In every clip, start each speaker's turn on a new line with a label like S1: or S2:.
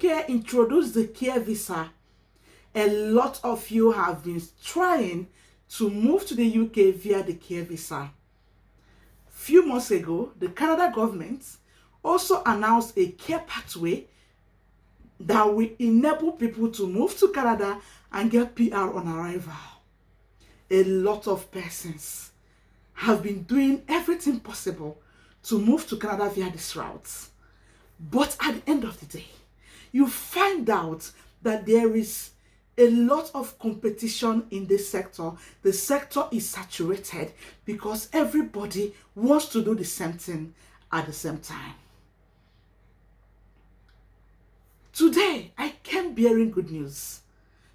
S1: UK introduced the care visa, a lot of you have been trying to move to the UK via the care visa. Few months ago, the Canada government also announced a care pathway that will enable people to move to Canada and get PR on arrival. A lot of persons have been doing everything possible to move to Canada via this route. But at the end of the day, you find out that there is a lot of competition in this sector. The sector is saturated because everybody wants to do the same thing at the same time. Today, I came bearing good news.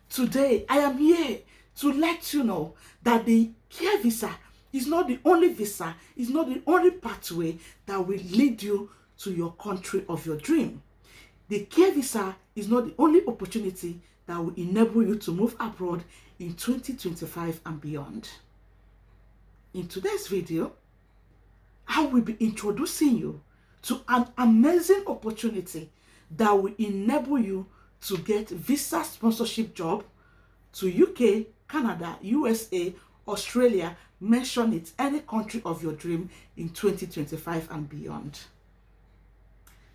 S1: Today, I am here to let you know that the care visa is not the only visa, is not the only pathway that will lead you to your country of your dream. The care visa is not the only opportunity that will enable you to move abroad in 2025 and beyond. In today's video, I will be introducing you to an amazing opportunity that will enable you to get visa sponsorship job to UK, Canada, USA, Australia, mention it, any country of your dream in 2025 and beyond.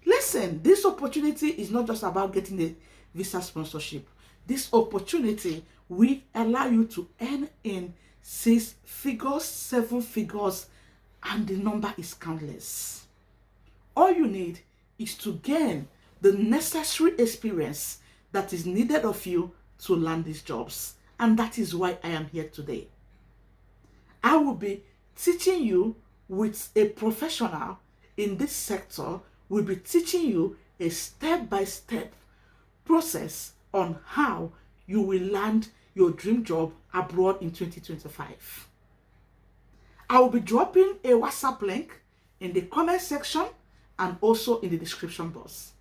S1: Listen, this opportunity is not just about getting a visa sponsorship. This opportunity will allow you to earn in 6 figures, 7 figures, and the number is countless. All you need is to gain the necessary experience that is needed of you to land these jobs. And that is why I am here today. I will be teaching you with a professional in this sector. Will be teaching you a step-by-step process on how you will land your dream job abroad in 2025. I will be dropping a WhatsApp link in the comment section and also in the description box.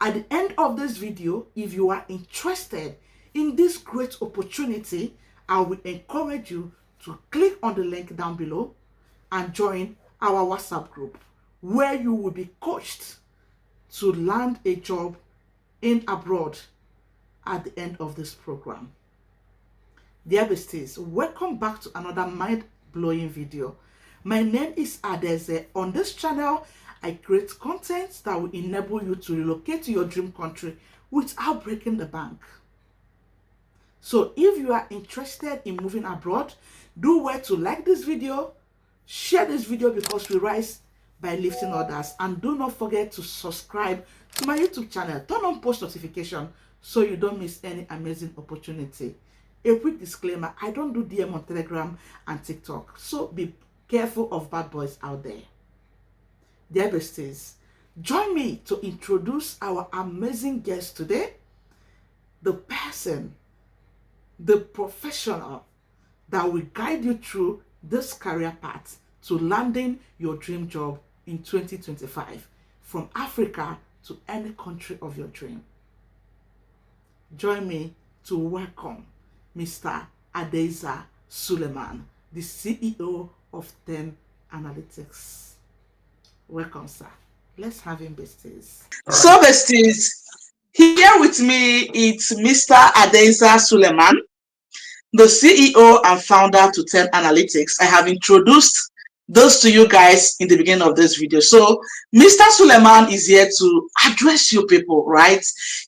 S1: At the end of this video, if you are interested in this great opportunity, I will encourage you to click on the link down below and join our WhatsApp group, where you will be coached to land a job in abroad at the end of this program. Dear besties, welcome back to another mind-blowing video. My name is Adeze. On this channel, I create content that will enable you to relocate to your dream country without breaking the bank. So if you are interested in moving abroad, do well to like this video, share this video because we rise by lifting others, and do not forget to subscribe to my YouTube channel. Turn on post notification so you don't miss any amazing opportunity. A quick disclaimer, I don't do DM on Telegram and TikTok, so be careful of bad boys out there. Dear besties, join me to introduce our amazing guest today, the person, the professional that will guide you through this career path to landing your dream job in 2025 from Africa to any country of your dream. Join me to welcome Mr. Adeza Suleiman, the CEO of 10 Analytics. Welcome, sir. Let's have him, besties. Right. So, besties, here with me it's Mr. Adeza Suleiman, the CEO and founder to 10 Analytics. I have introduced those to you guys in the beginning of this video. So, Mr. Suleiman is here to address you people, right?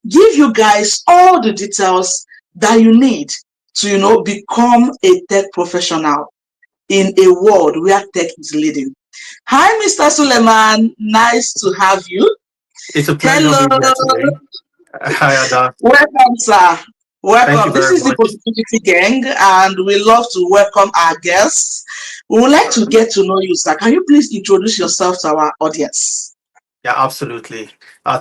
S1: Give you guys all the details that you need to, become a tech professional in a world where tech is leading. Hi, Mr. Suleiman. Nice to have you.
S2: It's a pleasure being here today. Hi, Ada.
S1: Welcome, sir. Welcome. This is the Possibility Gang, and we love to welcome our guests. We would like to get to know you, sir. Can you please introduce yourself to our audience?
S2: Yeah, absolutely.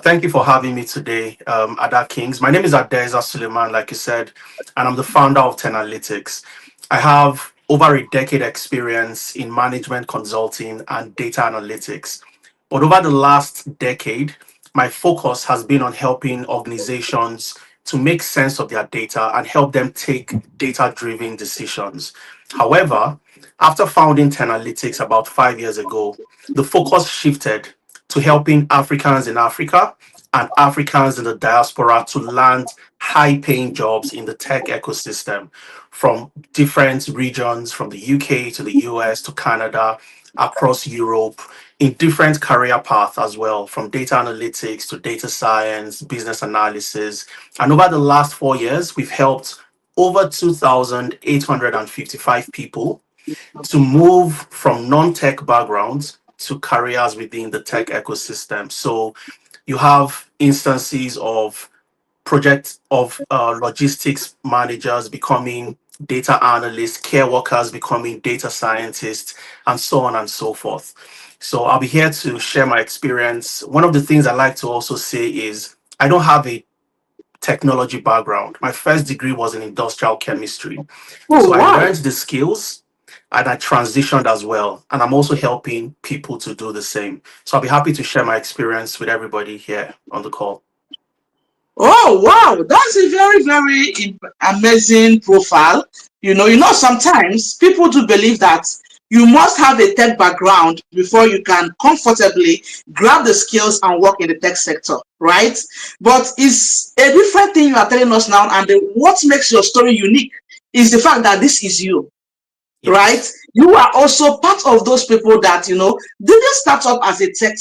S2: Thank you for having me today, Ada Kings. My name is Adeza Suleiman, like you said, and I'm the founder of 10 Analytics. I have over a decade experience in management consulting and data analytics. But over the last decade, my focus has been on helping organizations to make sense of their data and help them take data-driven decisions. However, after founding 10 Analytics about 5 years ago, the focus shifted to helping Africans in Africa and Africans in the diaspora to land high paying jobs in the tech ecosystem from different regions, from the UK to the US to Canada, across Europe, in different career paths as well, from data analytics to data science, business analysis. And over the last 4 years, we've helped over 2,855 people to move from non-tech backgrounds to careers within the tech ecosystem. So you have instances of project of logistics managers becoming data analysts, care workers becoming data scientists, and so on and so forth. So I'll be here to share my experience. One of the things I like to also say is I don't have a technology background. My first degree was in industrial chemistry. So
S1: Oh,
S2: I
S1: wow.
S2: learned the skills and I transitioned as well. And I'm also helping people to do the same. So I'll be happy to share my experience with everybody here on the call.
S1: Oh, wow. That's a very, very amazing profile. Sometimes people do believe that you must have a tech background before you can comfortably grab the skills and work in the tech sector, right? But it's a different thing you are telling us now. And what makes your story unique is the fact that this is you, right?
S2: Yes,
S1: You are also part of those people that, didn't start up as a tech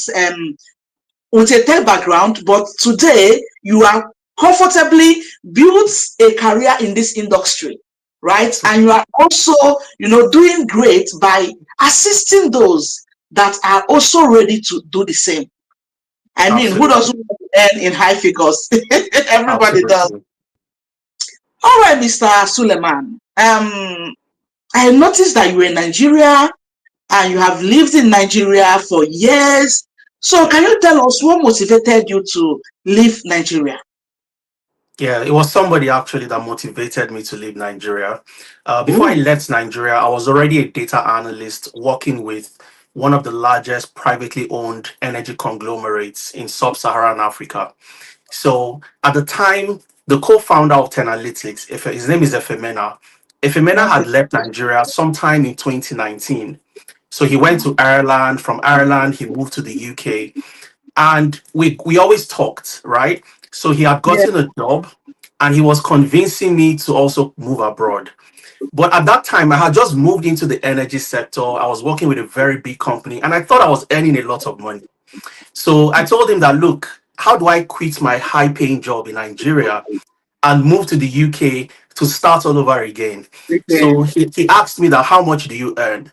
S1: with a tech background, but today you are comfortably built a career in this industry, right? And you
S2: absolutely.
S1: are also, doing great by assisting those that are also ready to do the same. I mean, who doesn't
S2: Absolutely.
S1: want to earn in high figures? Everybody does.
S2: Absolutely.
S1: All right, Mr. Suleiman. I noticed that you were in Nigeria and you have lived in Nigeria for years. So,
S2: Yeah.
S1: can you tell us what motivated you to leave Nigeria?
S2: Yeah, it was somebody actually that motivated me to leave Nigeria. Before I
S1: Oh,
S2: left Nigeria, I was already a data analyst working with one of the largest privately owned energy conglomerates in sub-Saharan Africa. So at the time, the co-founder of Tenalytics, his name is Efemena. Efemena
S1: okay.
S2: had left Nigeria sometime in 2019. So he went to Ireland. From Ireland, he moved to the UK. And we always talked, right? So he had
S1: Yeah.
S2: gotten a job and he was convincing me to also move abroad. But at that time, I had just moved into the energy sector. I was working with a very big company and I thought I was earning a lot of money. So I told him that, look, how do I quit my high paying job in Nigeria and move to the UK to start all over again? So
S1: Okay.
S2: he asked me that, how much do you earn?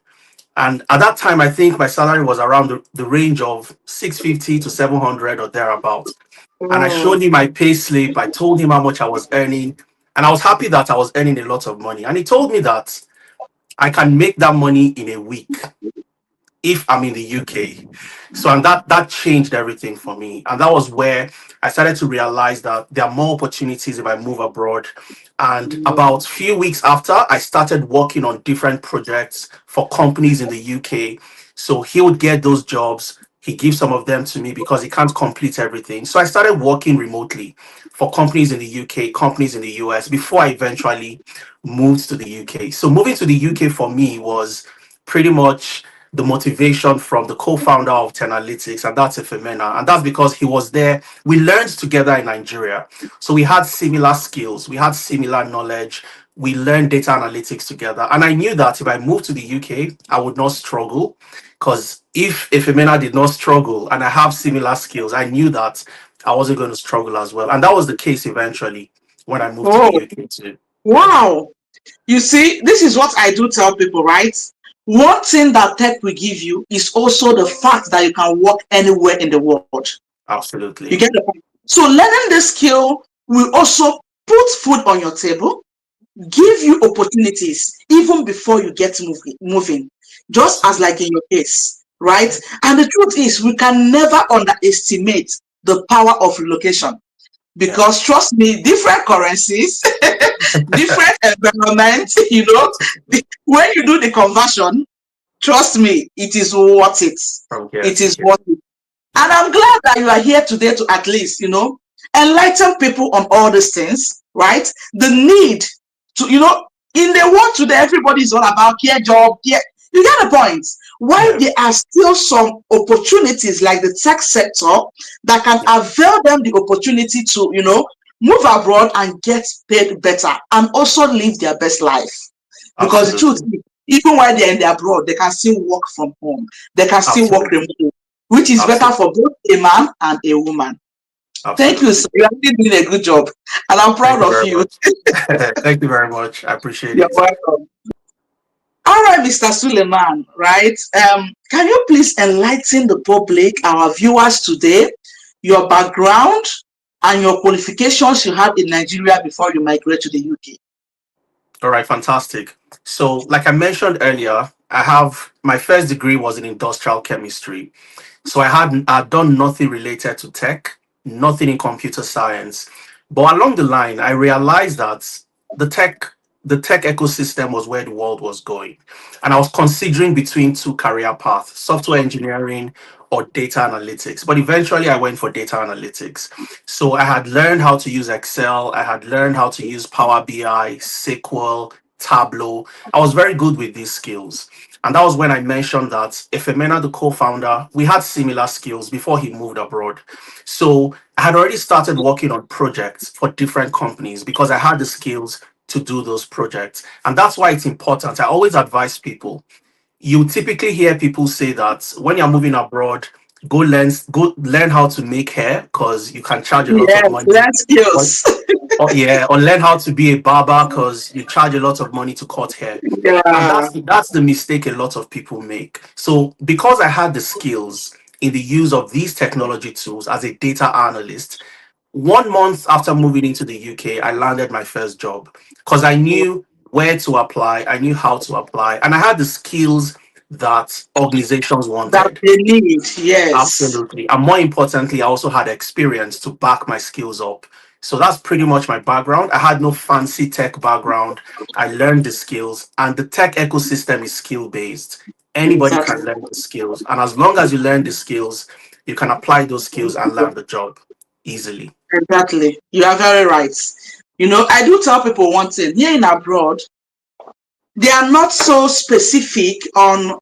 S2: And at that time, I think my salary was around the range of 650 to 700 or thereabouts. And I
S1: Oh,
S2: showed him my pay slip. I told him how much I was earning. And I was happy that I was earning a lot of money. And he told me that I can make that money in a week if I'm in the UK. So and that changed everything for me. And that was where I started to realize that there are more opportunities if I move abroad. And about few weeks after, I started working on different projects for companies in the UK. So he would get those jobs. He gives some of them to me because he can't complete everything. So I started working remotely for companies in the UK, companies in the US before I eventually moved to the UK. So moving to the UK for me was pretty much the motivation from the co-founder of Tenalytics, and that's Efemena. And that's because he was there. We learned together in Nigeria. So we had similar skills, we had similar knowledge, we learned data analytics together. And I knew that if I moved to the UK, I would not struggle. Because if Efemena did not struggle and I have similar skills, I knew that I wasn't going to struggle as well. And that was the case eventually when I moved to the
S1: oh,
S2: UK too. Yeah,
S1: wow. You see, this is what I do tell people, right? One thing that tech will give you is also the fact that you can work anywhere in the world. You
S2: absolutely.
S1: get the point? So learning this skill will also put food on your table, give you opportunities even before you get moving, just as like
S2: Absolutely.
S1: in your case, right?
S2: Yeah.
S1: And the truth is, we can never underestimate the power of relocation
S2: Yeah.
S1: because trust me, different currencies, different environment, when you do the conversion, trust me, it is worth it.
S2: From here
S1: It
S2: to
S1: is
S2: here.
S1: worth it. And
S2: Yeah.
S1: I'm glad that you are here today to at least, enlighten people on all these things, right? The need to, in the world today, everybody is all about care job, care. You get the point. while
S2: Yeah,
S1: there are still some opportunities like the tech sector that can
S2: yeah,
S1: avail them the opportunity to, move abroad and get paid better and also live their best life. Because the truth
S2: absolutely,
S1: is, even while they're in the abroad, they can still work from home. They can still work
S2: absolutely,
S1: remotely, which is better
S2: absolutely,
S1: for both a man and a woman. Thank you, sir.
S2: absolutely.
S1: You are really doing a good job. And I'm
S2: Thank
S1: proud
S2: you
S1: of
S2: very
S1: you.
S2: much. Thank you very much. I appreciate
S1: You're
S2: it.
S1: welcome. All right, Mr. Suleiman, right? Can you please enlighten the public, our viewers today, your background and your qualifications you had in Nigeria before you migrate to the UK?
S2: All right, fantastic. So, like I mentioned earlier, I have my first degree was in industrial chemistry. So I'd done nothing related to tech, nothing in computer science. But along the line, I realized that the tech the tech ecosystem was where the world was going. And I was considering between two career paths, software engineering or data analytics. But eventually I went for data analytics. So I had learned how to use Excel, I had learned how to use Power BI, SQL, Tableau. I was very good with these skills. And that was when I mentioned that Efemena, the co-founder, we had similar skills before he moved abroad. So I had already started working on projects for different companies because I had the skills to do those projects. And that's why it's important. I always advise people. You typically hear people say that when you're moving abroad, go learn how to make hair because you can charge a lot of
S1: Yes,
S2: money.
S1: learn skills.
S2: Or learn how to be a barber because you charge a lot of money to cut hair. And
S1: Yeah,
S2: that's the mistake a lot of people make. So because I had the skills in the use of these technology tools as a data analyst, 1 month after moving into the UK, I landed my first job because I knew where to apply, I knew how to apply, and I had the skills that organizations
S1: that
S2: wanted.
S1: they need. Yes,
S2: Absolutely. And more importantly, I also had experience to back my skills up. So that's pretty much my background. I had no fancy tech background. I learned the skills, and the tech ecosystem is skill based. Anybody can
S1: exactly.
S2: learn the skills. And as long as you learn the skills, you can apply those skills and land the job easily.
S1: Exactly. You are very right. I do tell people one thing here in abroad, they are not so specific on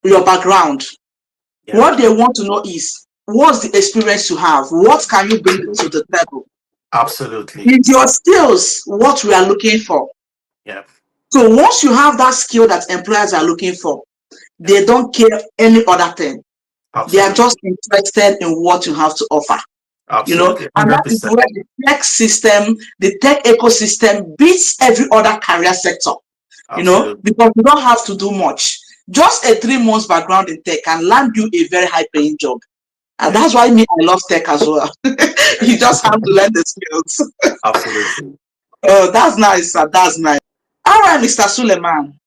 S1: your background.
S2: Yeah,
S1: What they want to know is what's the experience you have? What can you bring to the table?
S2: absolutely.
S1: Is your skills what we are looking for?
S2: Yeah,
S1: So once you have that skill that employers are looking for,
S2: yeah,
S1: they don't care any other thing. They are just
S2: absolutely.
S1: interested in what you have to offer.
S2: Absolutely.
S1: And that is
S2: 100%.
S1: where the tech ecosystem beats every other career sector,
S2: Absolutely.
S1: because you don't have to do much. Just a 3 months background in tech can land you a very high paying job. And
S2: Yeah,
S1: that's why me, I love tech as well.
S2: yeah.
S1: You just have to learn the skills.
S2: Absolutely.
S1: Oh, that's nice, sir. That's nice. All right, Mr. Suleiman.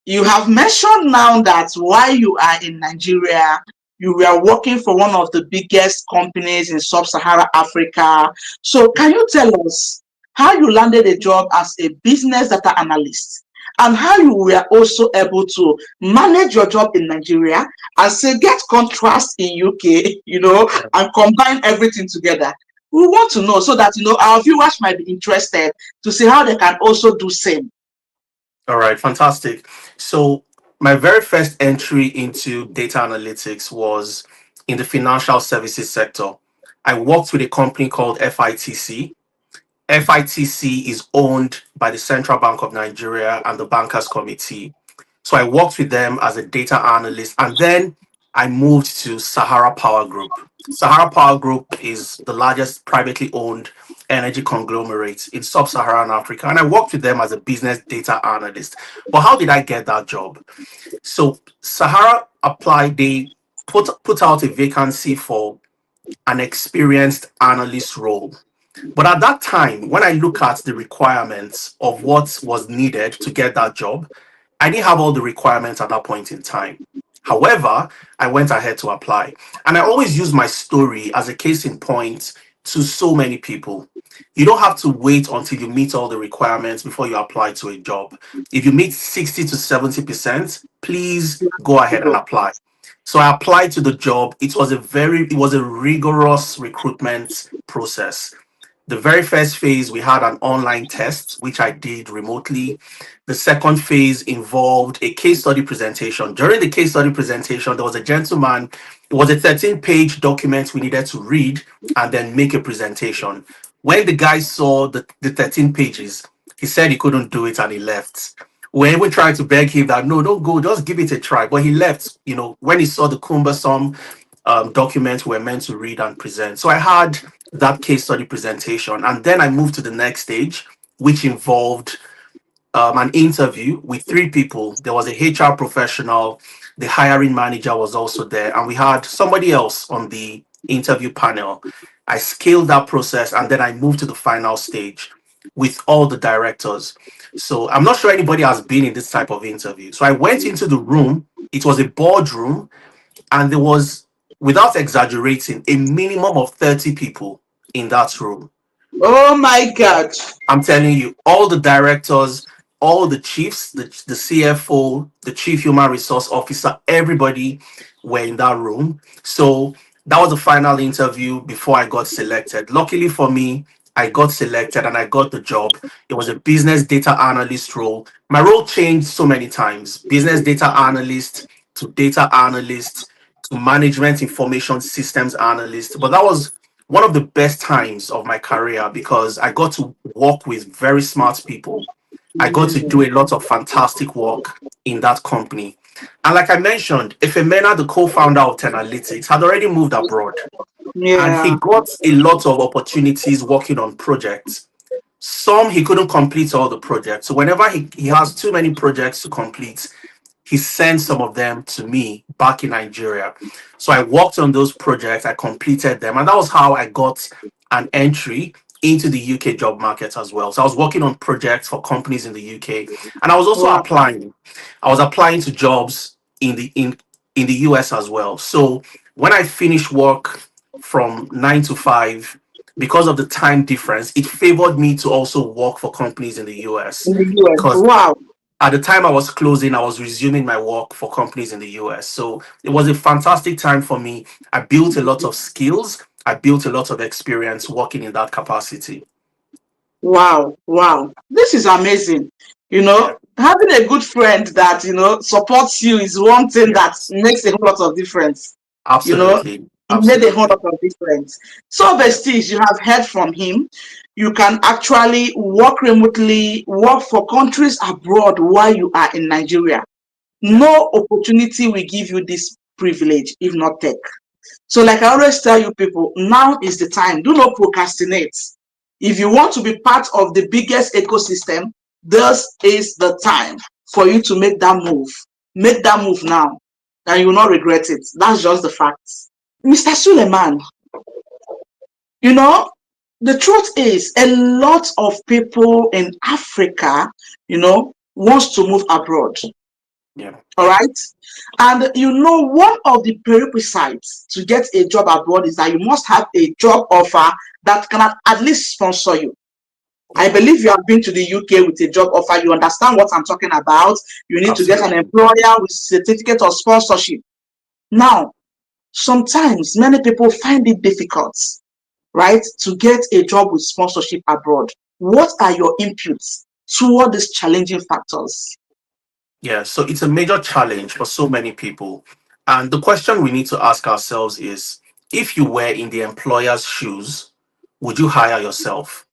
S1: You have mentioned now that while you are in Nigeria, you were working for one of the biggest companies in sub-Saharan Africa. So can you tell us how you landed a job as a business data analyst and how you were also able to manage your job in Nigeria and say get contrast in UK,
S2: Yeah.
S1: and combine everything together? We want to know so that our viewers might be interested to see how they can also do same.
S2: All right, fantastic. So, my very first entry into data analytics was in the financial services sector. I worked with a company called FITC. FITC is owned by the Central Bank of Nigeria and the Bankers Committee. So, I worked with them as a data analyst, and then I moved to Sahara Power Group. Sahara Power Group is the largest privately owned energy conglomerate in sub-Saharan Africa, and I worked with them as a business data analyst. But how did I get that job? So Sahara applied, they put out a vacancy for an experienced analyst role. But at that time, when I look at the requirements of what was needed to get that job, I didn't have all the requirements at that point in time. However, I went ahead to apply. And I always use my story as a case in point to so many people. You don't have to wait until you meet all the requirements before you apply to a job. If you meet 60 to 70%, please go ahead and apply. So I applied to the job. It was a rigorous recruitment process. The very first phase, we had an online test, which I did remotely. The second phase involved a case study presentation. During the case study presentation, there was a gentleman, it was a 13-page document we needed to read and then make a presentation. When the guy saw the 13 pages, he said he couldn't do it and he left. We even tried to beg him that no, don't go, just give it a try. But he left, when he saw the cumbersome documents we were meant to read and present. So I had that case study presentation, and then I moved to the next stage, which involved an interview with three people. There was a HR professional, the hiring manager was also there, and we had somebody else on the interview panel. I scaled that process, and then I moved to the final stage with all the directors. So I'm not sure anybody has been in this type of interview. So I went into the room. It was a boardroom, and there was, without exaggerating, a minimum of 30 people in that room.
S1: Oh my God.
S2: I'm telling you, all the directors, all the chiefs, the CFO, the chief human resource officer, everybody were in that room. So that was the final interview before I got selected. Luckily for me, I got selected and I got the job. It was a business data analyst role. My role changed so many times: business data analyst to data analyst to management information systems analyst. But that was one of the best times of my career because I got to work with very smart people. I got to do a lot of fantastic work in that company. And like I mentioned, Efemena, the co-founder of Tenalytics, had already moved abroad and he
S1: Yeah.
S2: got a lot of opportunities working on projects. Some he couldn't complete all the projects. So whenever he has too many projects to complete, he sent some of them to me back in Nigeria. So I worked on those projects, I completed them, and that was how I got an entry into the UK job market as well. So I was working on projects for companies in the UK, and I was also
S1: Wow.
S2: applying. I was applying to jobs in the US as well. So when I finished work from 9 to 5, because of the time difference, it favored me to also work for companies in the US
S1: In the US.
S2: because
S1: Wow.
S2: at the time I was closing, I was resuming my work for companies in the US. So it was a fantastic time for me. I built a lot of skills, I built a lot of experience working in that capacity.
S1: Wow. Wow. This is amazing.
S2: Yeah.
S1: Having a good friend that, supports you is one thing that
S2: Yes.
S1: makes a whole lot of difference. You know,
S2: Absolutely.
S1: it made a whole
S2: Absolutely.
S1: lot of difference. So,
S2: Yeah.
S1: Besties, you have heard from him. You can actually work remotely, work for countries abroad while you are in Nigeria.
S2: Yeah.
S1: No opportunity will give you this privilege if not tech. So, like I always tell you people, now is the time. Do not procrastinate. If you want to be part of the biggest ecosystem, this is the time for you to make that move. Make that move now, and you will not regret it. That's just the facts. Mr. Suleiman, you know, the truth is a lot of people in Africa, wants to move abroad.
S2: Yeah.
S1: All right. And one of the prerequisites to get a job abroad is that you must have a job offer that can at least sponsor you. I
S2: Yeah.
S1: believe you have been to the UK with a job offer. You understand what I'm talking about. You need to get an
S2: Absolutely.
S1: employer with certificate of sponsorship. Now, sometimes many people find it difficult, right, to get a job with sponsorship abroad. What are your inputs toward these challenging factors?
S2: Yeah. So it's a major challenge for so many people. And the question we need to ask ourselves is, if you were in the employer's shoes, would you hire yourself?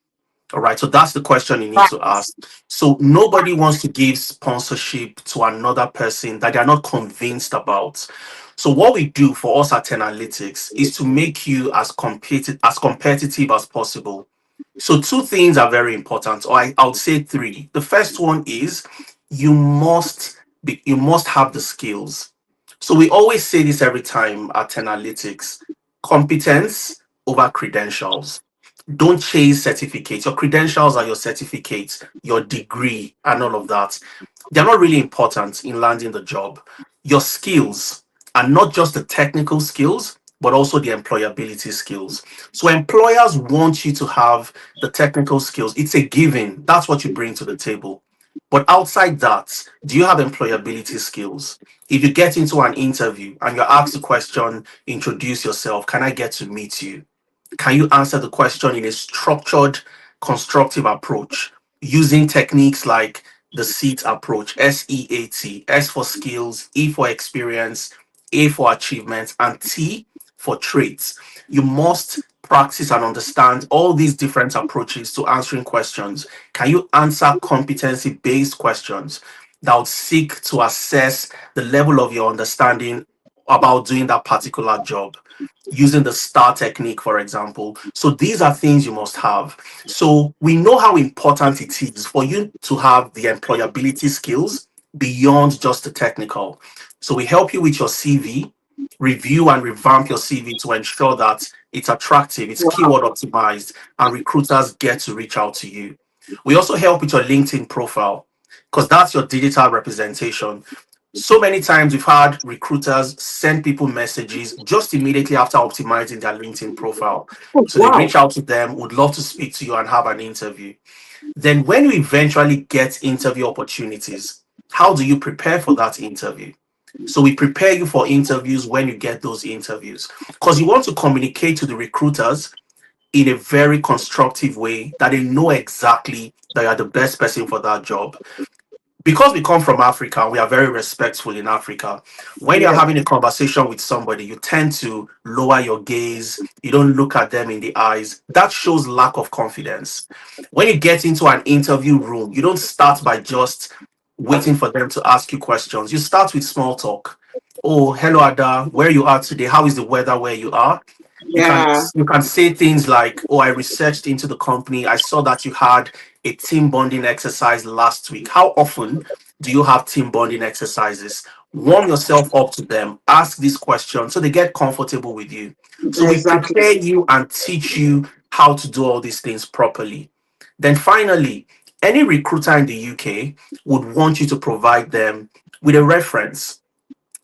S2: All right, so that's the question you need to ask. So nobody wants to give sponsorship to another person that they're not convinced about. So what we do for us at Analytics is to make you as competitive as possible. So two things are very important, or I would say three. The first one is you must have the skills. So we always say this every time at Analytics: competence over credentials. Don't chase certificates. Your credentials are your certificates, your degree, and all of that. They're not really important in landing the job. Your skills are not just the technical skills, but also the employability skills. So employers want you to have the technical skills. It's a given. That's what you bring to the table. But outside that, do you have employability skills? If you get into an interview and you're asked the question, introduce yourself, can I get to meet you? Can you answer the question in a structured, constructive approach using techniques like the SEAT approach, SEAT, S for skills, E for experience, A for achievements, and T for traits? You must practice and understand all these different approaches to answering questions. Can you answer competency based questions that would seek to assess the level of your understanding about doing that particular job? Using the STAR technique, for example. So these are things you must have. So we know how important it is for you to have the employability skills beyond just the technical. So we help you with your CV, review and revamp your CV to ensure that it's attractive, it's
S1: Wow.
S2: keyword optimized, and recruiters get to reach out to you. We also help with your LinkedIn profile because that's your digital representation. So many times we've had recruiters send people messages just immediately after optimizing their LinkedIn profile.
S1: Oh,
S2: So they
S1: wow.
S2: reach out to them, would love to speak to you and have an interview. Then, when you eventually get interview opportunities, how do you prepare for that interview? So, we prepare you for interviews when you get those interviews because you want to communicate to the recruiters in a very constructive way that they know exactly that you're the best person for that job. Because we come from Africa, we are very respectful in Africa. When you're
S1: Yeah.
S2: having a conversation with somebody, you tend to lower your gaze, you don't look at them in the eyes. That shows lack of confidence. When you get into an interview room, you don't start by just waiting for them to ask you questions. You start with small talk. Oh, hello Ada, where you are today? How is the weather where you are? you can
S1: Yeah.
S2: you can say things like, oh, I researched into the company, I saw that you had a team bonding exercise last week. How often do you have team bonding exercises? Warm yourself up to them, ask these questions so they get comfortable with you. So we
S1: Exactly.
S2: prepare you and teach you how to do all these things properly. Then finally, any recruiter in the UK would want you to provide them with a reference.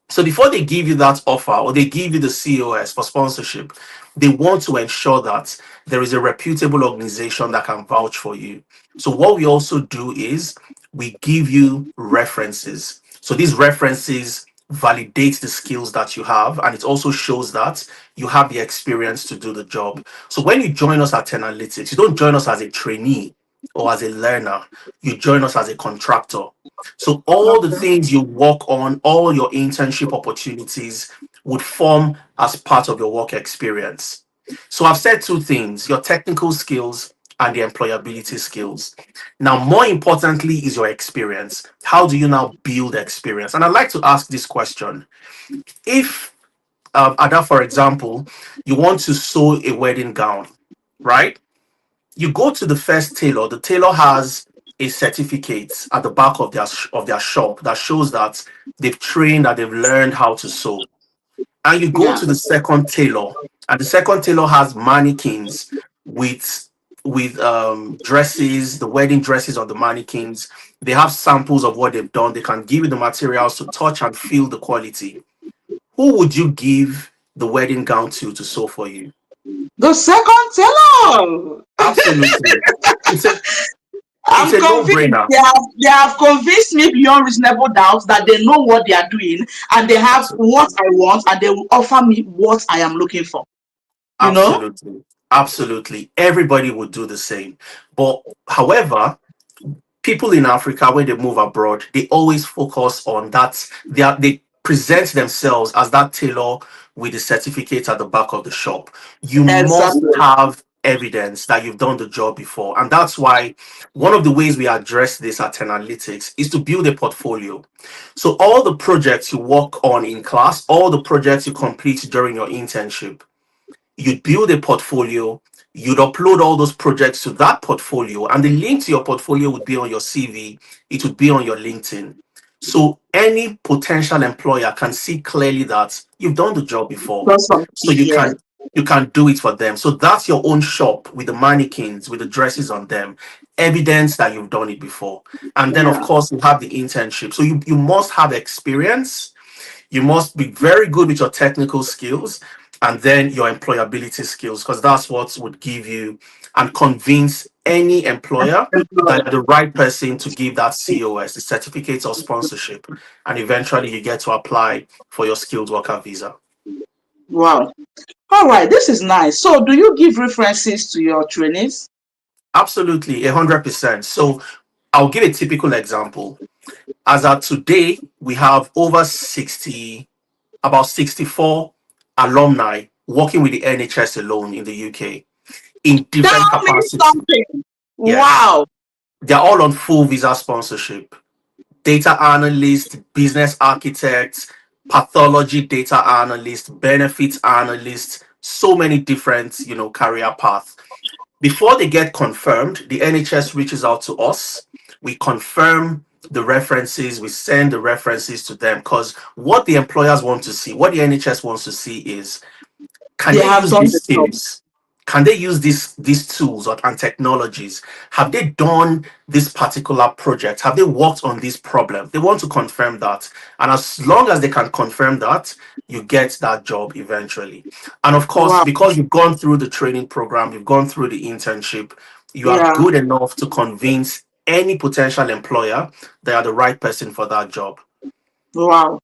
S2: So before they give you that offer or they give you the COS for sponsorship, they want to ensure that there is a reputable organization that can vouch for you. So what we also do is we give you references. So these references validate the skills that you have, and it also shows that you have the experience to do the job. So when you join us at Analytics, you don't join us as a trainee or as a learner, you join us as a contractor. So all the
S1: Okay.
S2: things you work on, all your internship opportunities would form as part of your work experience. So I've said two things, your technical skills and the employability skills. Now, more importantly, is your experience. How do you now build experience? And I'd like to ask this question. If, Ada, for example, you want to sew a wedding gown, right? You go to the first tailor. The tailor has a certificate at the back of their shop that shows that they've trained and they've learned how to sew. And you go
S1: Yeah.
S2: to the second tailor, and the second tailor has mannequins with dresses, the wedding dresses on the mannequins. They have samples of what they've done. They can give you the materials to touch and feel the quality. Who would you give the wedding gown to sew for you?
S1: The second teller.
S2: Absolutely. It's a it's
S1: I'm
S2: a
S1: convinced
S2: no-brainer.
S1: they have convinced me beyond reasonable doubt that they know what they are doing and they have what
S2: Absolutely.
S1: I want and they will offer me what I am looking for. You know?
S2: Absolutely. Absolutely. Everybody would do the same. But however, people in Africa, when they move abroad, they always focus on that. They present themselves as that tailor with the certificate at the back of the shop. You must
S1: Exactly.
S2: have evidence that you've done the job before. And that's why one of the ways we address this at Analytics is to build a portfolio. So all the projects you work on in class, all the projects you complete during your internship, you'd build a portfolio, you'd upload all those projects to that portfolio, and the link to your portfolio would be on your CV, it would be on your LinkedIn. So any potential employer can see clearly that you've done the job before.
S1: That's something,
S2: So
S1: yeah.
S2: you can do it for them. So that's your own shop with the mannequins, with the dresses on them, evidence that you've done it before. And then of
S1: Yeah.
S2: course you have the internship. So you must have experience, you must be very good with your technical skills and then your employability skills, because that's what would give you and convince any employer that you're the right person to give that COS, the certificate of sponsorship, and eventually you get to apply for your skilled worker visa.
S1: Wow. All right, this is nice. So, do you give references to your trainees?
S2: Absolutely, 100%. So I'll give a typical example. As of today, we have over 60, about 64 alumni working with the NHS alone in the UK in different
S1: Tell me
S2: capacities.
S1: something.
S2: Yes,
S1: Wow.
S2: they're all on full visa sponsorship. Data analyst, business architects, pathology data analyst, benefits analyst, so many different, career paths. Before they get confirmed, the NHS reaches out to us. We confirm the references, we send the references to them because what the employers want to see, what the NHS wants to see is, can
S1: They
S2: they
S1: have
S2: use
S1: done
S2: these
S1: the job.
S2: skills? Can they use these tools and technologies? Have they done this particular project? Have they worked on this problem? They want to confirm that. And as long as they can confirm that, you get that job eventually. And of course,
S1: Wow.
S2: because you've gone through the training program, you've gone through the internship, you are
S1: Yeah.
S2: good enough to convince any potential employer they are the right person for that job.
S1: Wow.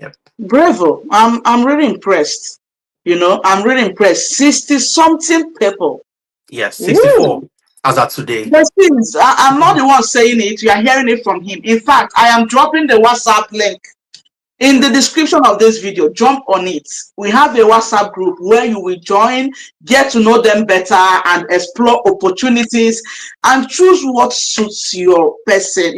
S2: Yep.
S1: Bravo. I'm really impressed. I'm really impressed. 60 something people.
S2: Yes,
S1: Woo!
S2: 64 as of today.
S1: The things, I'm not the one saying it. You are hearing it from him. In fact, I am dropping the WhatsApp link in the description of this video. Jump on it. We have a WhatsApp group where you will join, get to know them better, and explore opportunities and choose what suits your person.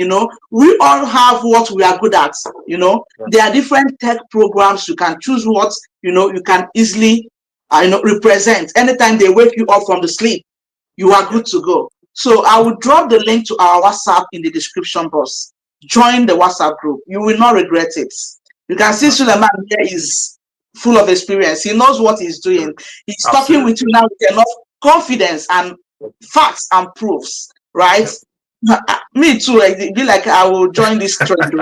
S1: We all have what we are good at. There are different tech programs. You can choose what you can easily represent. Anytime they wake you up from the sleep, you are
S2: Yeah.
S1: good to go. So I will drop the link to our WhatsApp in the description box. Join the WhatsApp group. You will not regret it. You can see Suleiman here is full of experience. He knows what he's doing. He's talking with you
S2: Absolutely.
S1: now with enough confidence and facts and proofs, right?
S2: Yep.
S1: Me too. It be like I will join this trend.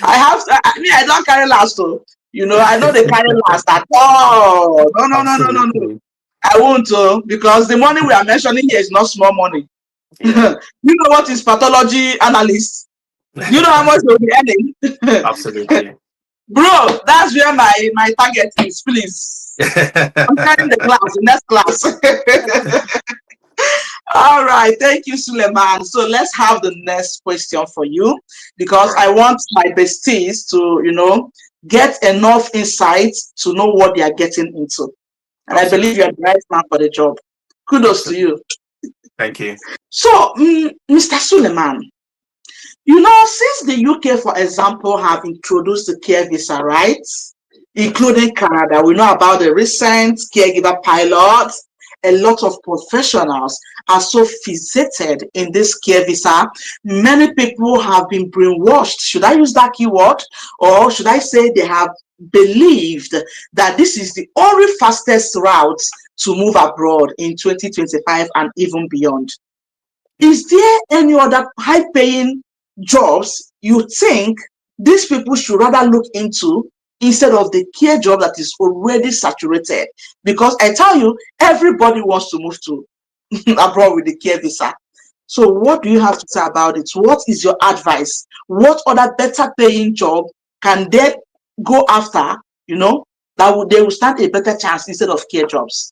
S1: I have I don't carry last though. I know they carry last at all. No, no, no, no, no, no.
S2: Absolutely.
S1: I won't because the money we are mentioning here is not small money. You
S2: Yeah.
S1: know what is pathology analyst? Do you know how much you'll be earning?
S2: Absolutely.
S1: Bro, that's where my target is, please. I'm carrying the class, the next class. All right, thank you, Suleiman. So let's have the next question for you
S2: All
S1: because
S2: right.
S1: I want my besties to, get enough insight to know what they are getting into. And I believe you're
S2: Absolutely.
S1: the right man for the job. Kudos to
S2: Absolutely.
S1: you.
S2: Thank you.
S1: So, Mr. Suleiman, since the UK, for example, have introduced the care visa, right?
S2: Yes.
S1: Including Canada, we know about the recent caregiver pilot. A lot of professionals are so fixated in this care visa. Many people have been brainwashed. Should I use that keyword? Or should I say they have believed that this is the only fastest route to move abroad in 2025 and even beyond? Is there any other high paying jobs you think these people should rather look into instead of the care job that is already saturated? Because I tell you, everybody wants to move to abroad with the care visa. So what do you have to say about it? What is your advice? What other better paying job can they go after, they will stand a better chance instead of care jobs?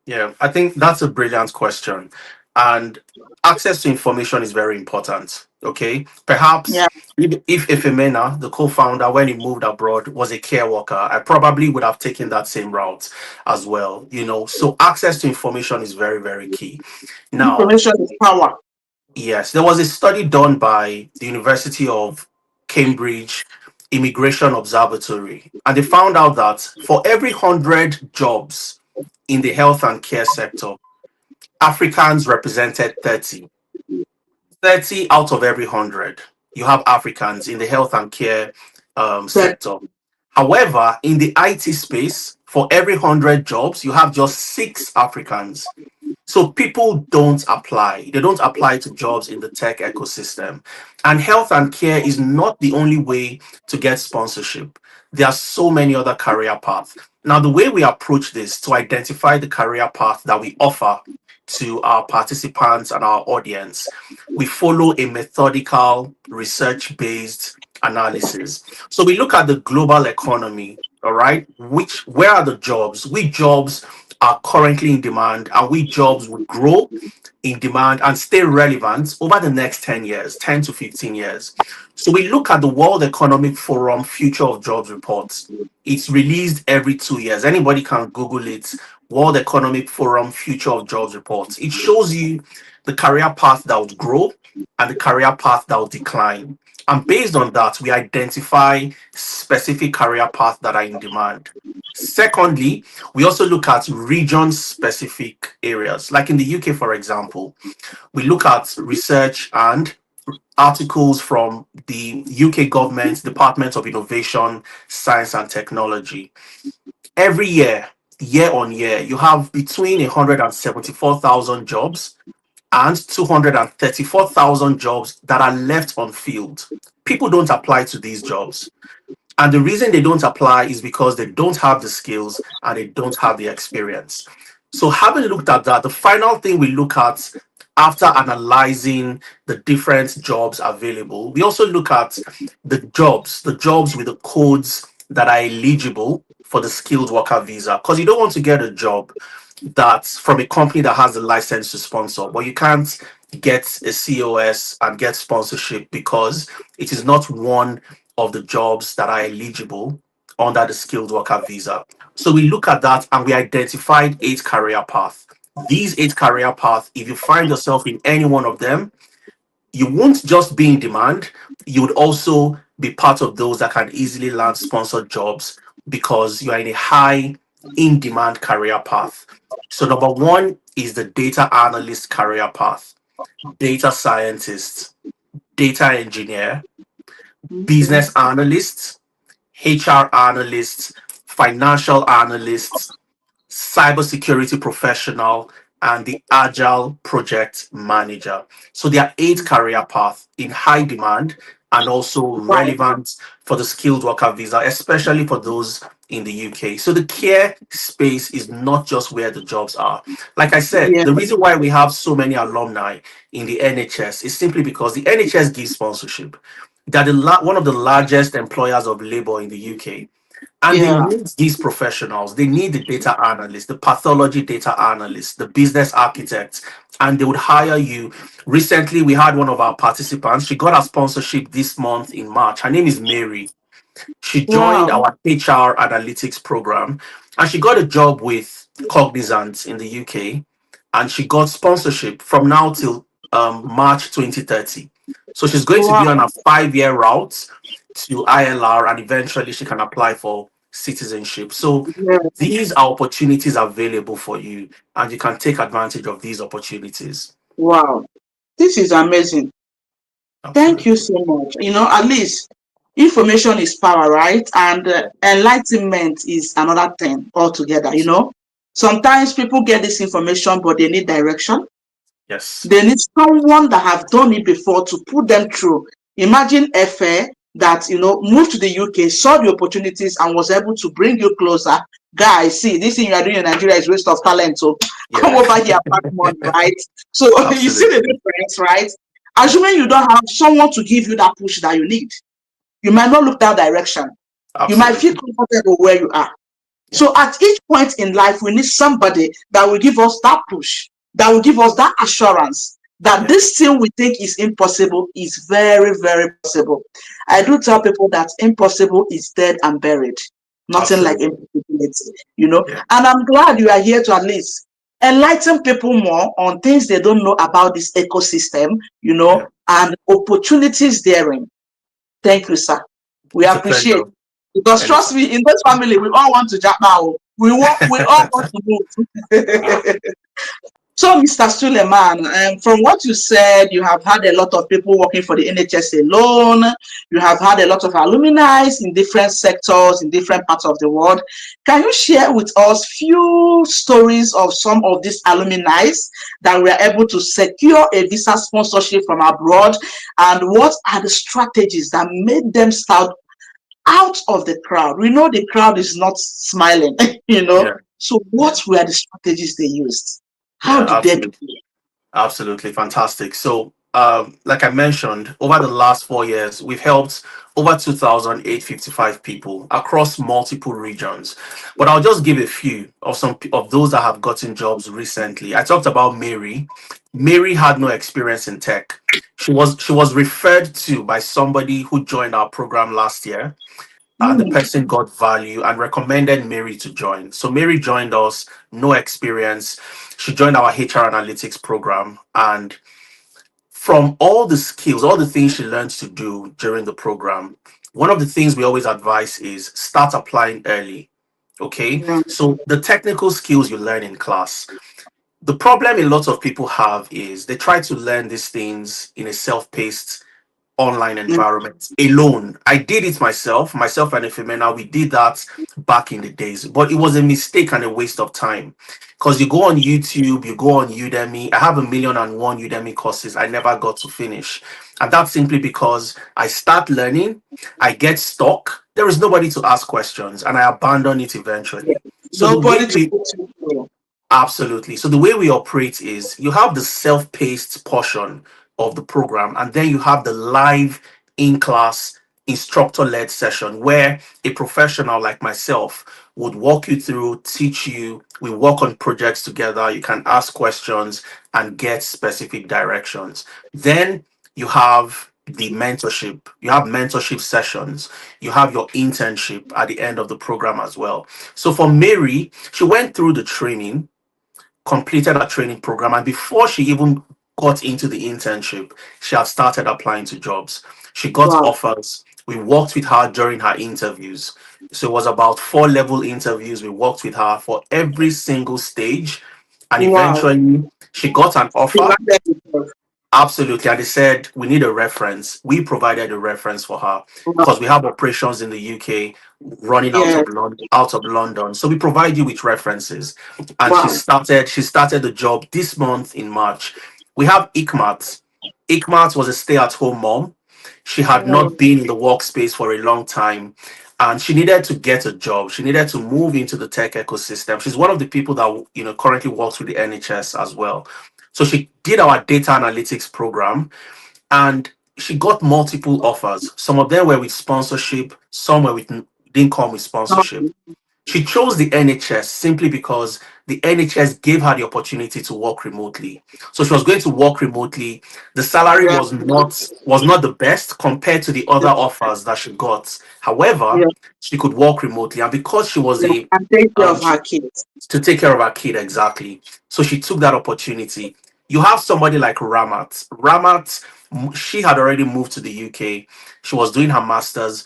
S2: Yeah, I think that's a brilliant question. And access to information is very important. Okay.
S1: Yeah,
S2: Perhaps if Efemena, the co-founder, when he moved abroad, was a care worker, I probably would have taken that same route as well. So access to information is very, very key. Now,
S1: information is power.
S2: yes, there was a study done by the University of Cambridge Immigration Observatory, and they found out that for every 100 jobs in the health and care sector, Africans represented 30. 30 out of every 100. You have Africans in the health and care
S1: But
S2: sector. However, in the IT space, for every 100 jobs, you have just 6 Africans. So people don't apply. They don't apply to jobs in the tech ecosystem. And health and care is not the only way to get sponsorship. There are so many other career paths. Now, the way we approach this to identify the career path that we offer to our participants and our audience, we follow a methodical, research based analysis. So we look at the global economy, all right? Where are the jobs? Which jobs are currently in demand, and which jobs will grow in demand and stay relevant over the next 10 years, 10 to 15 years. So we look at the World Economic Forum Future of Jobs reports. It's released every 2 years. Anybody can Google it. World Economic Forum Future of Jobs reports. It shows you the career path that would grow and the career path that would decline. And based on that, we identify specific career paths that are in demand. Secondly, we also look at region specific areas. Like in the UK, for example, we look at research and articles from the UK government's Department of Innovation, Science and Technology. Every year, year on year, you have between 174,000 jobs and 234,000 jobs that are left unfilled. People don't apply to these jobs. And the reason they don't apply is because they don't have the skills and they don't have the experience. So, having looked at that, the final thing we look at after analyzing the different jobs available, we also look at the jobs with the codes that are eligible for the skilled worker visa. Because you don't want to get a job that's from a company that has a license to sponsor, but you can't get a COS and get sponsorship because it is not one of the jobs that are eligible under the skilled worker visa. So we look at that and we identified 8 career paths. These 8 career paths, if you find yourself in any one of them, you won't just be in demand, you would also be part of those that can easily land sponsored jobs because you are in a high in demand career path. So, number one is the data analyst career path, data scientist, data engineer,
S1: Okay.
S2: business analyst, HR analysts, financial analysts, cybersecurity professional, and the agile project manager. So there are 8 career paths in high demand and also
S1: Wow.
S2: relevant for the skilled worker visa, especially for those in the UK. So the care space is not just where the jobs are. Like I said,
S1: Yeah.
S2: the reason why we have so many alumni in the NHS is simply because the NHS gives sponsorship. They're one of the largest employers of labor in the UK. And they
S1: Yeah.
S2: need these professionals. They need the data analyst, the pathology data analyst, the business architect, and they would hire you. Recently, we had one of our participants. She got a sponsorship this month in March. Her name is Mary. She joined
S1: Wow.
S2: our HR analytics program and she got a job with Cognizant in the UK and she got sponsorship from now till March 2030. So she's going to
S1: Wow.
S2: be on a 5-year route to ILR and eventually she can apply for citizenship. So
S1: Yeah.
S2: these are opportunities available for you and you can take advantage of these opportunities.
S1: Wow. This is amazing. Thank you
S2: Absolutely.
S1: so much. At least information is power, right? And enlightenment is another thing altogether. Sometimes people get this information, but they need direction.
S2: Yes.
S1: They need someone that have done it before to put them through. Imagine Efe that moved to the UK, saw the opportunities, and was able to bring you closer. Guys, see, this thing you are doing in Nigeria is waste of talent. So come
S2: Yeah.
S1: over here, pack money, right? So you see the
S2: Absolutely.
S1: difference, right?
S2: Yeah.
S1: Assuming you don't have someone to give you that push that you need, you might not look that direction. You might feel
S2: Absolutely.
S1: comfortable where you are.
S2: Yeah.
S1: So at each point in life, we need somebody that will give us that push, that will give us that assurance that
S2: Yeah.
S1: this thing we think is impossible is very, very possible. I
S2: Yeah.
S1: do tell people that impossible is dead and buried. Nothing like
S2: Absolutely.
S1: impossibility.
S2: Yeah.
S1: And I'm glad you are here to at least enlighten people more on things they don't know about this ecosystem,
S2: Yeah.
S1: and opportunities therein. Thank you, sir. We
S2: It's a
S1: appreciate.
S2: pleasure.
S1: Because trust
S2: Anytime.
S1: me, in this family, we all want to jump now. We all want to
S2: Ah,
S1: move. So, Mr. Suleiman, from what you said, you have had a lot of people working for the NHS alone. You have had a lot of alumni in different sectors, in different parts of the world. Can you share with us few stories of some of these alumni that were able to secure a visa sponsorship from abroad? And what are the strategies that made them stand out of the crowd? We know the crowd is not smiling, you know.
S2: yeah.
S1: So
S2: Yeah.
S1: what were the strategies they used? How
S2: Yeah.
S1: did they do
S2: Absolutely.
S1: it?
S2: Absolutely. Fantastic. So, like I mentioned, over the last 4 years, we've helped over 2,855 people across multiple regions. But I'll just give a few of of those that have gotten jobs recently. I talked about Mary. Mary had no experience in tech. She was referred to by somebody who joined our program last year, and the
S1: Mm.
S2: person got value and recommended Mary to join. So Mary joined us, no experience. She joined our HR analytics program, and from all the skills, all the things she learned to do during the program, one of the things we always advise is start applying early. Okay,
S1: Yeah.
S2: so the technical skills you learn in class. The problem a lot of people have is they try to learn these things in a self-paced online
S1: Mm.
S2: environment alone. I did it myself and a female. We did that back in the days, but it was a mistake and a waste of time because you go on YouTube, you go on Udemy. I have 1,000,001 Udemy courses I never got to finish, and that's simply because I start learning, I get stuck. There is nobody to ask questions, and I abandon it eventually. So the way
S1: Nobody to
S2: we
S1: put you through.
S2: Absolutely. So the way we operate is you have the self-paced portion of the program, and then you have the live in-class instructor-led session where a professional like myself would walk you through, teach you. We work on projects together. You can ask questions and get specific directions. Then you have the mentorship. You have mentorship sessions. You have your internship at the end of the program as well. So for Mary, she went through the training, completed her training program, and before she even got into the internship, she had started applying to jobs. She got
S1: Wow.
S2: offers. We worked with her during her interviews. So it was about four-level interviews. We worked with her for every single stage, and
S1: Wow.
S2: eventually she got an
S1: She
S2: offer.
S1: landed it first.
S2: Absolutely. And they said, we need a reference. We provided a reference for her
S1: Wow.
S2: because we have operations in the UK running
S1: Yes.
S2: out of London. So we provide you with references. And
S1: Wow.
S2: she started the job this month in March. We have Ikmat. Ikmat was a stay-at-home mom. She had
S1: Mm.
S2: not been in the workspace for a long time, and she needed to get a job. She needed to move into the tech ecosystem. She's one of the people that currently works with the NHS as well. So she did our data analytics program, and she got multiple offers. Some of them were with sponsorship, some didn't come with sponsorship.
S1: Okay.
S2: She chose the NHS simply because the NHS gave her the opportunity to work remotely. So she was going to work remotely. The salary
S1: Yeah.
S2: was not the best compared to the other
S1: Yeah.
S2: offers that she got. However,
S1: Yeah.
S2: she could work remotely, and because she was
S1: Yeah.
S2: a
S1: And take care
S2: um,
S1: of her kids.
S2: to take care of her kid, exactly. So she took that opportunity. You have somebody like Ramat. She had already moved to the UK. She was doing her masters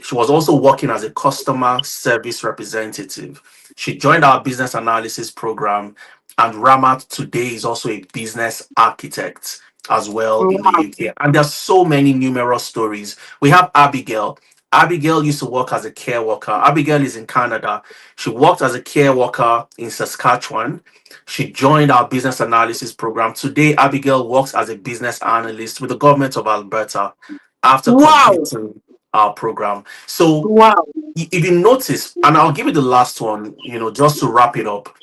S2: she was also working as a customer service representative. She joined our business analysis program, and Ramat today is also a business architect as well in the
S1: Wow.
S2: UK. And there's so many numerous stories. We have Abigail. Abigail used to work as a care worker. Abigail is in Canada. She worked as a care worker in Saskatchewan. She joined our business analysis program. Today, Abigail works as a business analyst with the government of Alberta after
S1: Wow.
S2: completing our program. So,
S1: Wow.
S2: if you notice, and I'll give you the last one, just to wrap it up.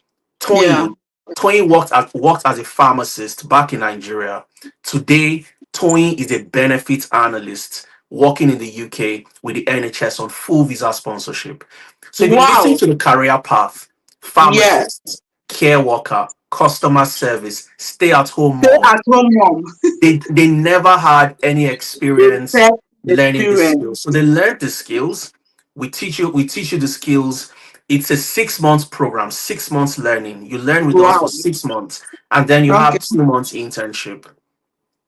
S1: Yeah.
S2: Toyin. Toyin worked as a pharmacist back in Nigeria. Today, Toyin is a benefits analyst working in the UK with the NHS on full visa sponsorship. So if you listen
S1: Wow.
S2: to the career path,
S1: Yeah.
S2: pharmacist, care worker, customer service, stay-at-home
S1: Stay
S2: mom,
S1: at home mom.
S2: they never had any
S1: This
S2: experience
S1: tech
S2: learning the
S1: experience.
S2: skills. So they learned the skills. We teach you the skills. It's a 6 months program, 6 months learning. You learn with us for
S1: Wow.
S2: 6 months, and then you
S1: Okay.
S2: have 2 months internship.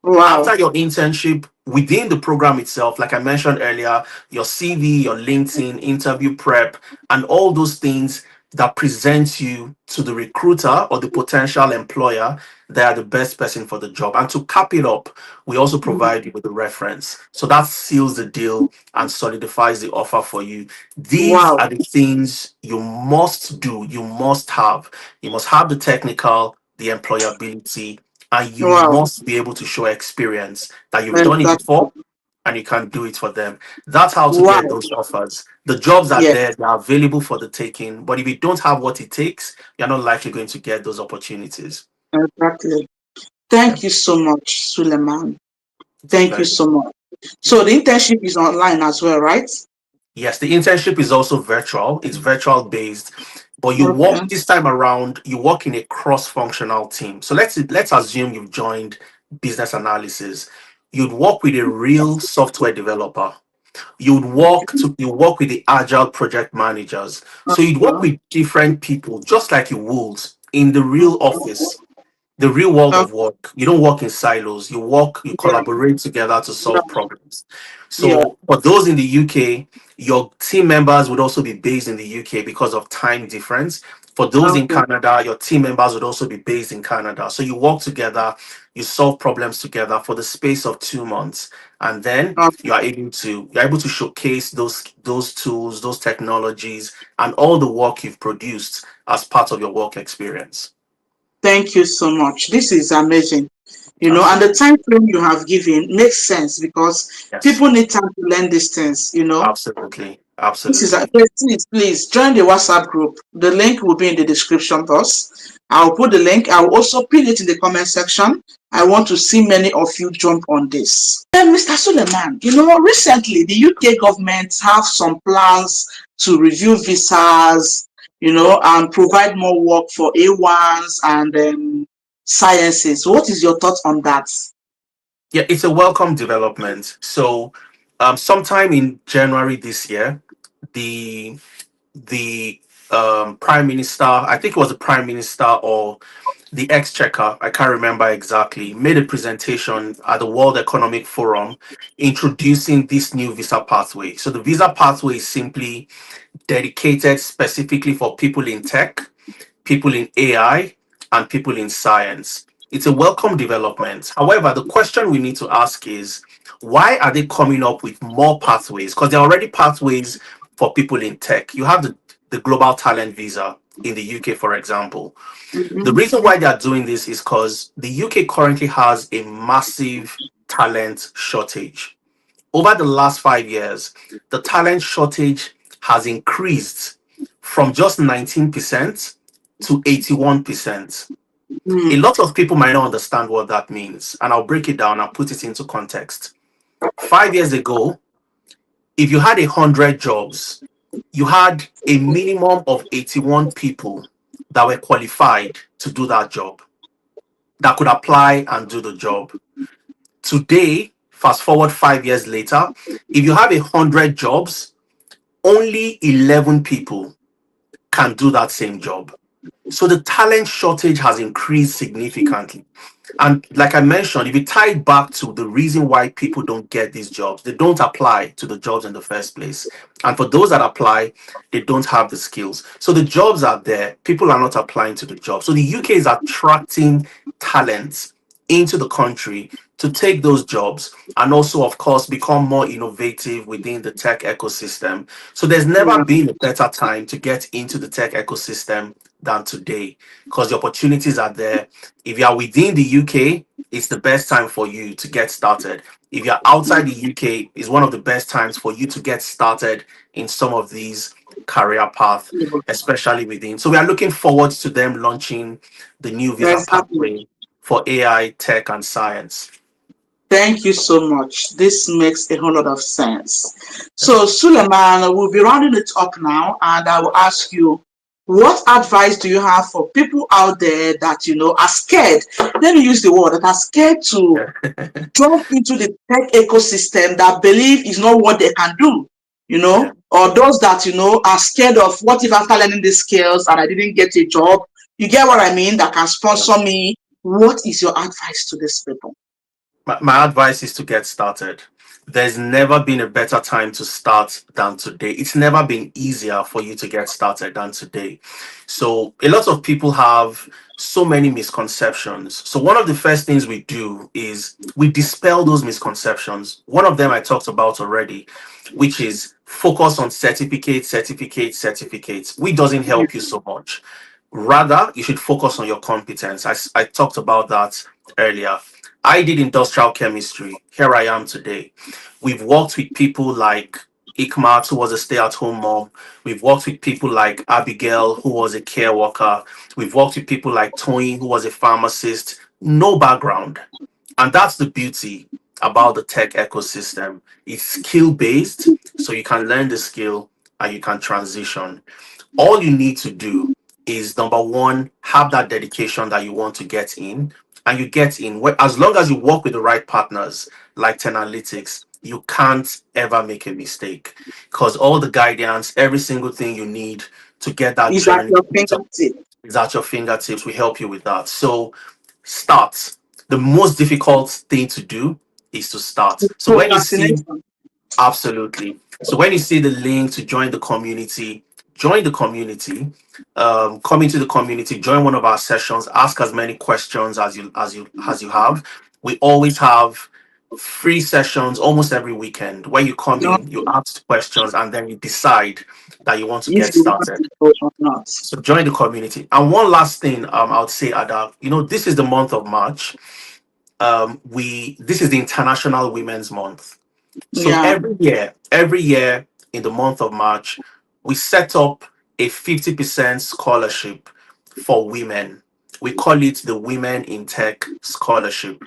S1: Wow.
S2: After your internship within the program itself, like I mentioned earlier, your CV, your LinkedIn, interview prep, and all those things that present you to the recruiter or the potential employer, they are the best person for the job. And to cap it up, we also
S1: Mm.
S2: provide you with a reference. So that seals the deal and solidifies the offer for you. These
S1: Wow.
S2: are the things you must do, you must have. You must have the technical, the employability, and you
S1: Wow.
S2: must be able to show experience that you've done it
S1: Exactly.
S2: before and you can do it for them. That's how to get
S1: Wow.
S2: those offers. The jobs are
S1: Yes.
S2: there, they are available for the taking, but if you don't have what it takes, you're not likely going to get those opportunities.
S1: Exactly.
S2: Yeah,
S1: Thank you so much, Suleiman.
S2: it's a
S1: Thank you
S2: pleasure.
S1: so much.
S2: Yeah.
S1: So the internship is online as well, right?
S2: Yes, the internship is also virtual. It's virtual based, but you work
S1: Okay.
S2: this time around. You work in a cross-functional team. So let's assume you've joined business analysis. You'd work with a real software developer. You work with the agile project managers. So you'd work
S1: Okay.
S2: with different people, just like you would in the real
S1: Okay.
S2: office, the real world
S1: Okay.
S2: of work. You don't work in silos. You
S1: Yeah.
S2: collaborate together to
S1: Yeah.
S2: solve problems.
S1: Yeah.
S2: So for those in the UK, your team members would also be based in the UK because of time difference. For those in
S1: Okay.
S2: Canada, your team members would also be based in Canada. So you work together, you solve problems together for the space of 2 months, and then
S1: Okay.
S2: you're able to showcase those tools, those technologies, and all the work you've produced as part of your work experience.
S1: Thank you so much. This is amazing. And
S2: Absolutely.
S1: the time frame you have given makes sense because
S2: Yes.
S1: people need time to learn these things.
S2: Absolutely.
S1: This is
S2: Absolutely.
S1: please join the WhatsApp group. The link will be in the description box. I'll put the link. I'll also pin it in the comment section. I want to see many of you jump on this. Mr. Suleiman, recently the UK government have some plans to review visas, and provide more work for A1s and sciences. What is your thoughts on that?
S2: Yeah, it's a welcome development. So, sometime in January this year, the the prime minister, I think it was the prime minister or the exchequer, I can't remember exactly, made a presentation at the World Economic Forum introducing this new visa pathway. So the visa pathway is simply dedicated specifically for people in tech, people in AI, and people in science. It's a welcome development. However, the question we need to ask is why are they coming up with more pathways? Because there are already pathways for people in tech. You have the global talent visa in the UK, for example. The
S1: Mhm.
S2: reason why they are doing this is because the UK currently has a massive talent shortage. Over the last 5 years, the talent shortage has increased from just 19% to 81%. A
S1: Mm.
S2: lot of people might not understand what that means, and I'll break it down and put it into context. 5 years ago, if you had 100 jobs, you had a minimum of 81 people that were qualified to do that job, that could apply and do the job. Today, fast forward 5 years later, if you have 100 jobs, only 11 people can do that same job. So the talent shortage has increased significantly. And like I mentioned, if you tie it back to the reason why people don't get these jobs, they don't apply to the jobs in the first place. And for those that apply, they don't have the skills. So the jobs are there, people are not applying to the jobs. So the UK is attracting talent into the country to take those jobs and also, of course, become more innovative within the tech ecosystem. So there's never
S1: Yeah.
S2: been a better time to get into the tech ecosystem than today because the opportunities are there. If you are within the UK, it's the best time for you to get started. If you're outside the UK, it's one of the best times for you to get started in some of these career paths, especially within. So we are looking forward to them launching the new visa
S1: Exactly.
S2: pathway for AI, tech, and science.
S1: Thank you so much. This makes a whole lot of sense. So, Suleiman, we'll be rounding it up now, and I will ask you, what advice do you have for people out there that are scared? Let me use the word that are scared to
S2: Yeah.
S1: jump into the tech ecosystem that believe is not what they can do,
S2: Yeah.
S1: or those that are scared of what if after learning these skills and I didn't get a job? You get what I mean? That can
S2: Yeah.
S1: sponsor me. What is your advice to these people?
S2: My advice is to get started. There's never been a better time to start than today. It's never been easier for you to get started than today. So, a lot of people have so many misconceptions. So, one of the first things we do is we dispel those misconceptions. One of them I talked about already, which is focus on certificates, certificates, certificates, which doesn't help you so much. Rather, you should focus on your competence. I talked about that earlier. I did industrial chemistry. Here I am today. We've worked with people like Ikmat, who was a stay at home mom. We've worked with people like Abigail, who was a care worker. We've worked with people like Tony, who was a pharmacist. no background. And that's the beauty about the tech ecosystem. It's skill based, so you can learn the skill and you can transition. All you need to do is number one, have that dedication that you want to get in, and you get in. As long as you work with the right partners like Tenalytics, you can't ever make a mistake because all the guidance, every single thing you need to get that
S3: Is at
S2: journey
S3: your fingertip.
S2: is at your fingertips. We help you with that. So start. The most difficult thing to do is to start. So when you see
S3: Procrastination.
S2: Absolutely. So when you see the link to join the community, join the community. Come into the community, join one of our sessions, ask as many questions as you have. We always have free sessions almost every weekend where you come
S3: No,
S2: in, you ask questions, and then you decide that you want to
S3: if
S2: get
S3: you want
S2: started.
S3: to go or not.
S2: So join the community. And one last thing, I would say, Ada, this is the month of March. We This is the International Women's Month. So
S3: Yeah,
S2: every year in the month of March, we set up a 50% scholarship for women. We call it the Women in Tech Scholarship.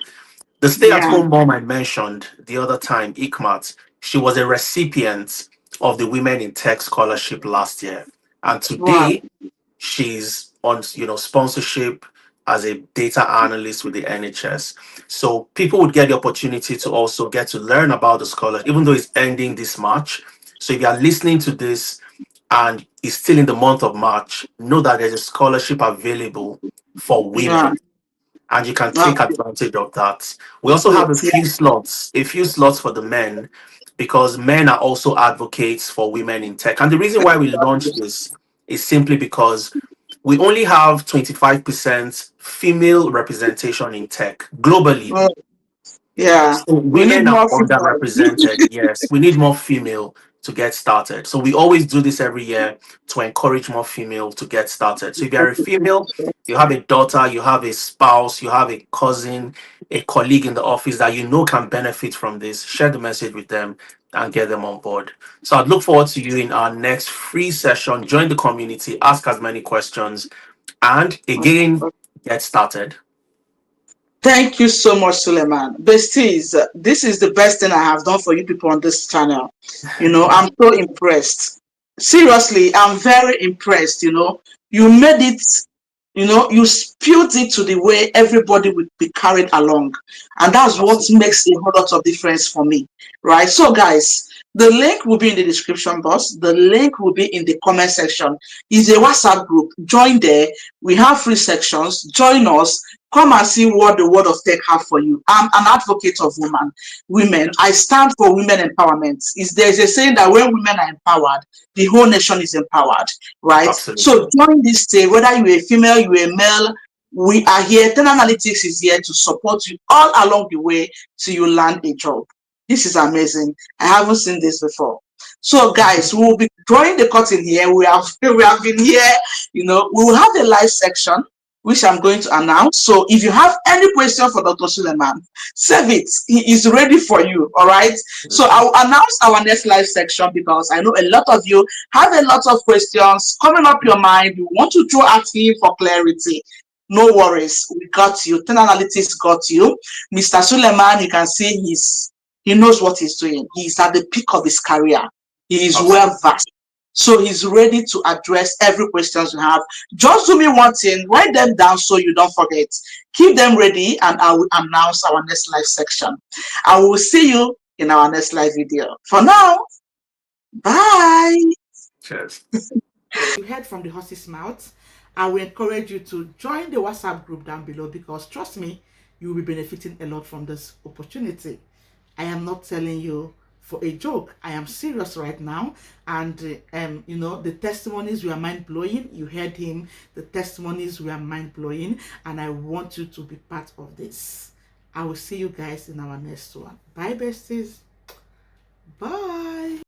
S2: The
S3: yeah.
S2: stay-at-home mom I mentioned the other time, Ikmat, she was a recipient of the Women in Tech Scholarship last year. And
S3: Wow.
S2: today she's on sponsorship as a data analyst with the NHS. So people would get the opportunity to also get to learn about the scholar, even though it's ending this March. So if you are listening to this and it's still in the month of March, know that there's a scholarship available for
S3: Yeah.
S2: women and you can take
S3: Okay.
S2: advantage of that. We also have
S3: Good. Yeah.
S2: a few slots for the men because men are also advocates for women in tech. And the reason why we launched this is simply because we only have 25% female representation in tech globally.
S3: Oh, yeah.
S2: So
S3: We need
S2: women are
S3: more females.
S2: underrepresented. Yes, we need more female to get started. So we always do this every year to encourage more female to get started. So if you're a female, you have a daughter, you have a spouse, you have a cousin, a colleague in the office that you know can benefit from this, share the message with them and get them on board. So I'd look forward to you in our next free session. Join the community, ask as many questions, and again, get started.
S3: Thank you so much, Suleiman. Besties, this is the best thing I have done for you people on this channel. I'm so impressed. Seriously, I'm very impressed. You made it, you spewed it to the way everybody would be carried along. And that's what
S2: Absolutely.
S3: makes a whole lot of difference for me, right? So, guys, the link will be in the description box. The link will be in the comment section. It's a WhatsApp group. Join there. We have free sections. Join us. Come and see what the Word of Tech have for you. I'm an advocate of women. I stand for women empowerment. There's a saying that when women are empowered, the whole nation is empowered, right? So
S2: Absolutely.
S3: join this day, whether you're a female, you're a male, we are here. Ten Analytics is here to support you all along the way till you land a job. This is amazing. I haven't seen this before. So, guys, we will be drawing the curtain here. We have been here. We will have a live section which I'm going to announce. So if you have any question for Dr. Suleiman, save it. He is ready for you. All right. So I will announce our next live section because I know a lot of you have a lot of questions coming up your mind. You want to throw at him for clarity. No worries. We got you. Ten Analytics got you. Mr. Suleiman, you can see he knows what he's doing. He's at the peak of his career. He is well
S2: Absolutely.
S3: versed. So he's ready to address every question you have. Just do me one thing, write them down so you don't forget. Keep them ready and I will announce our next live section. I will see you in our next live video. For now, bye.
S2: Cheers.
S1: You heard from the horse's mouth. I will encourage you to join the WhatsApp group down below because trust me, you will be benefiting a lot from this opportunity. I am not telling you for a joke. I am serious right now. And, the testimonies were mind blowing. You heard him. The testimonies were mind blowing. And I want you to be part of this. I will see you guys in our next one. Bye, besties. Bye.